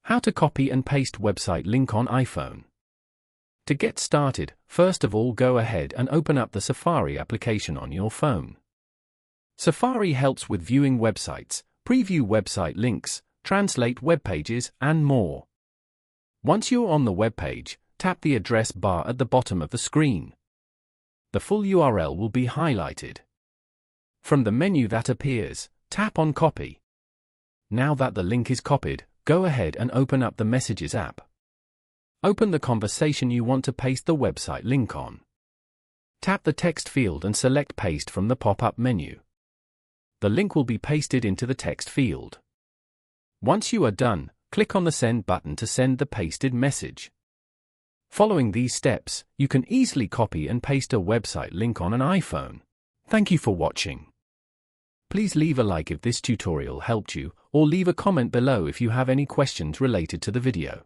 How to copy and paste website link on iPhone. To get started, first of all go ahead and open up the Safari application on your phone. Safari helps with viewing websites, preview website links, translate web pages, and more. Once you're on the web page, tap the address bar at the bottom of the screen. The full URL will be highlighted. From the menu that appears, tap on Copy. Now that the link is copied, go ahead and open up the Messages app. Open the conversation you want to paste the website link on. Tap the text field and select Paste from the pop-up menu. The link will be pasted into the text field. Once you are done, click on the Send button to send the pasted message. Following these steps, you can easily copy and paste a website link on an iPhone. Thank you for watching. Please leave a like if this tutorial helped you, or leave a comment below if you have any questions related to the video.